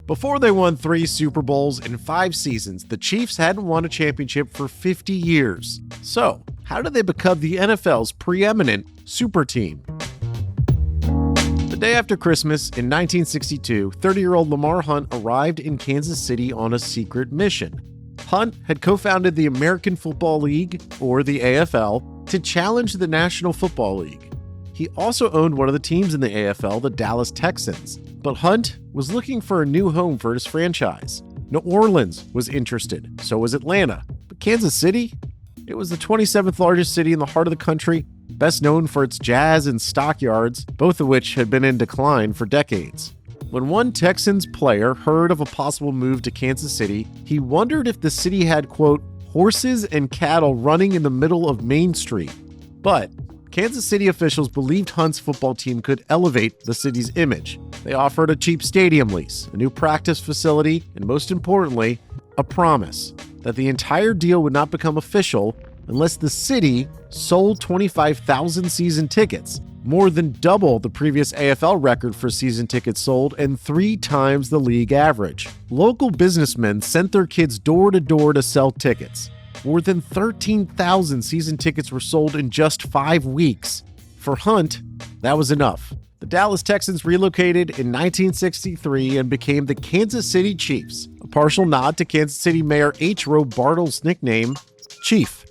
Before they won 3 Super Bowls in 5 seasons, the Chiefs hadn't won a championship for 50 years. So, how did they become the NFL's preeminent super team? The day after Christmas in 1962, 30-year-old Lamar Hunt arrived in Kansas City on a secret mission. Hunt had co-founded the American Football League, or the AFL, to challenge the National Football League. He also owned one of the teams in the AFL, the Dallas Texans. But Hunt was looking for a new home for his franchise. New Orleans was interested, so was Atlanta. But Kansas City? It was the 27th largest city in the heart of the country, best known for its jazz and stockyards, both of which had been in decline for decades. When one Texans player heard of a possible move to Kansas City, he wondered if the city had, quote, horses and cattle running in the middle of Main Street. But Kansas City officials believed Hunt's football team could elevate the city's image. They offered a cheap stadium lease, a new practice facility, and most importantly, a promise that the entire deal would not become official unless the city sold 25,000 season tickets, more than double the previous AFL record for season tickets sold and 3 times the league average. Local businessmen sent their kids door to door to sell tickets. More than 13,000 season tickets were sold in just 5 weeks. For Hunt, that was enough. The Dallas Texans relocated in 1963 and became the Kansas City Chiefs, a partial nod to Kansas City Mayor H. Roe Bartle's nickname, Chief.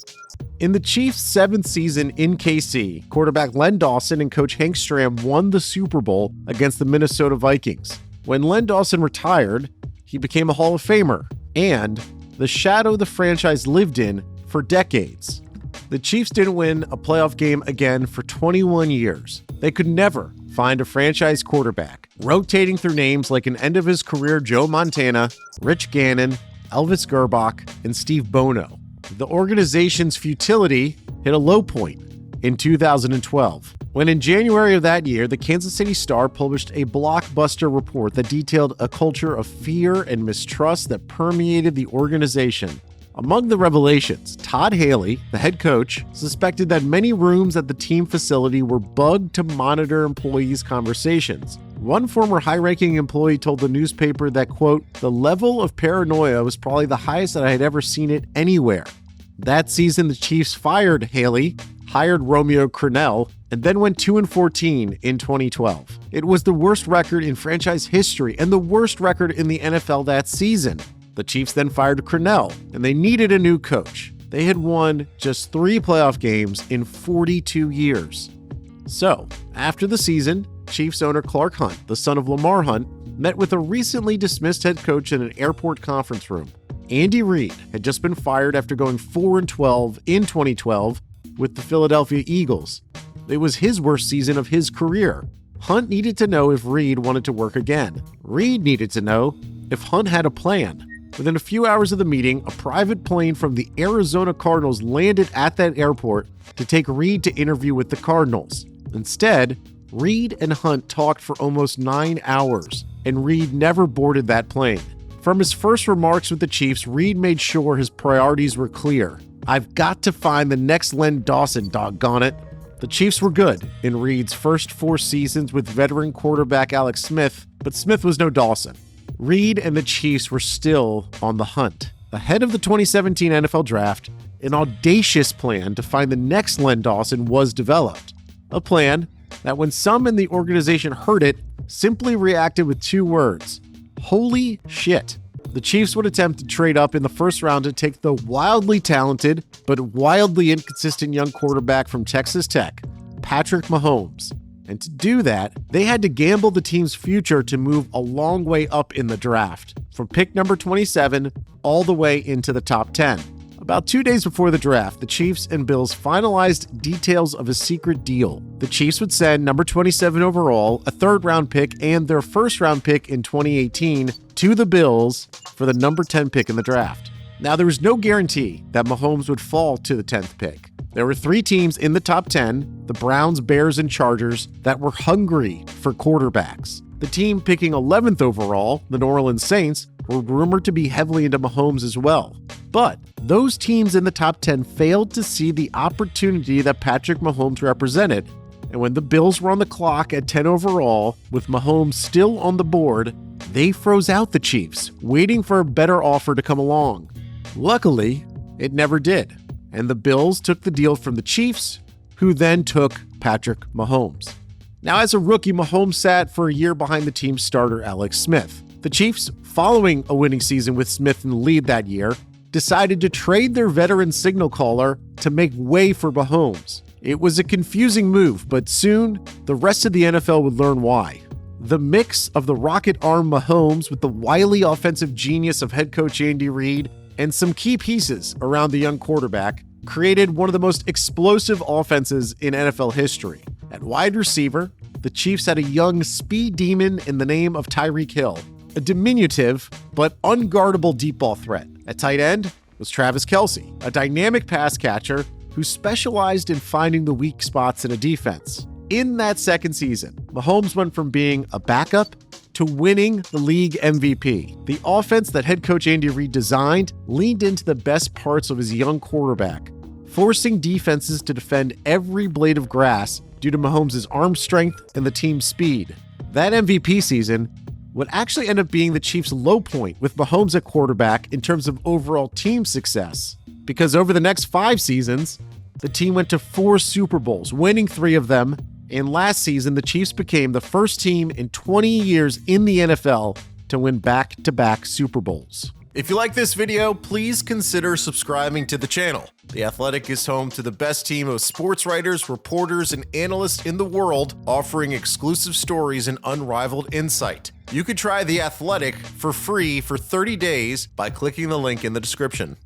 In the Chiefs' 7th season in KC, quarterback Len Dawson and coach Hank Stram won the Super Bowl against the Minnesota Vikings. When Len Dawson retired, he became a Hall of Famer and the shadow the franchise lived in for decades. The Chiefs didn't win a playoff game again for 21 years. They could never find a franchise quarterback, rotating through names like an end-of-his-career Joe Montana, Rich Gannon, Elvis Gerbach, and Steve Bono. The organization's futility hit a low point in 2012, when in January of that year, the Kansas City Star published a blockbuster report that detailed a culture of fear and mistrust that permeated the organization. Among the revelations, Todd Haley, the head coach, suspected that many rooms at the team facility were bugged to monitor employees' conversations. One former high-ranking employee told the newspaper that, quote, the level of paranoia was probably the highest that I had ever seen it anywhere. That season, the Chiefs fired Haley, hired Romeo Crennel, and then went 2-14 in 2012. It was the worst record in franchise history and the worst record in the NFL that season. The Chiefs then fired Crennel, and they needed a new coach. They had won just 3 playoff games in 42 years. So, after the season, Chiefs owner Clark Hunt, the son of Lamar Hunt, met with a recently dismissed head coach in an airport conference room. Andy Reid had just been fired after going 4-12 in 2012 with the Philadelphia Eagles. It was his worst season of his career. Hunt needed to know if Reid wanted to work again. Reid needed to know if Hunt had a plan. Within a few hours of the meeting, a private plane from the Arizona Cardinals landed at that airport to take Reid to interview with the Cardinals. Instead, Reid and Hunt talked for almost 9 hours, and Reid never boarded that plane. From his first remarks with the Chiefs, Reid made sure his priorities were clear. I've got to find the next Len Dawson, doggone it. The Chiefs were good in Reid's first 4 seasons with veteran quarterback Alex Smith, but Smith was no Dawson. Reid and the Chiefs were still on the hunt. Ahead of the 2017 NFL Draft, an audacious plan to find the next Len Dawson was developed. A plan that when some in the organization heard it, simply reacted with 2 words. Holy shit. The Chiefs would attempt to trade up in the first round to take the wildly talented but wildly inconsistent young quarterback from Texas Tech, Patrick Mahomes. And to do that, they had to gamble the team's future to move a long way up in the draft, from pick number 27 all the way into the top 10. About 2 days before the draft, the Chiefs and Bills finalized details of a secret deal. The Chiefs would send number 27 overall, a 3rd-round pick, and their 1st-round pick in 2018 to the Bills for the number 10 pick in the draft. Now, there was no guarantee that Mahomes would fall to the 10th pick. There were 3 teams in the top 10, the Browns, Bears, and Chargers, that were hungry for quarterbacks. The team picking 11th overall, the New Orleans Saints, were rumored to be heavily into Mahomes as well. But those teams in the top 10 failed to see the opportunity that Patrick Mahomes represented. And when the Bills were on the clock at 10 overall, with Mahomes still on the board, They froze out the Chiefs, waiting for a better offer to come along. Luckily, it never did, and the Bills took the deal from the Chiefs, who then took Patrick Mahomes. Now, as a rookie, Mahomes sat for a year behind the team's starter, Alex Smith. The Chiefs, following a winning season with Smith in the lead that year, decided to trade their veteran signal caller to make way for Mahomes. It was a confusing move, but soon the rest of the NFL would learn why. The mix of the rocket arm Mahomes with the wily offensive genius of head coach Andy Reid and some key pieces around the young quarterback created one of the most explosive offenses in NFL history. At wide receiver, the Chiefs had a young speed demon in the name of Tyreek Hill, a diminutive but unguardable deep ball threat. At tight end was Travis Kelce, a dynamic pass catcher who specialized in finding the weak spots in a defense. In that second season, Mahomes went from being a backup to winning the league MVP. The offense that head coach Andy Reid designed leaned into the best parts of his young quarterback, forcing defenses to defend every blade of grass due to Mahomes' arm strength and the team's speed. That MVP season would actually end up being the Chiefs' low point with Mahomes at quarterback in terms of overall team success, because over the next 5 seasons, the team went to 4 Super Bowls, winning 3 of them, and last season, the Chiefs became the first team in 20 years in the NFL to win back-to-back Super Bowls. If you like this video, please consider subscribing to the channel. The Athletic is home to the best team of sports writers, reporters, and analysts in the world, offering exclusive stories and unrivaled insight. You could try The Athletic for free for 30 days by clicking the link in the description.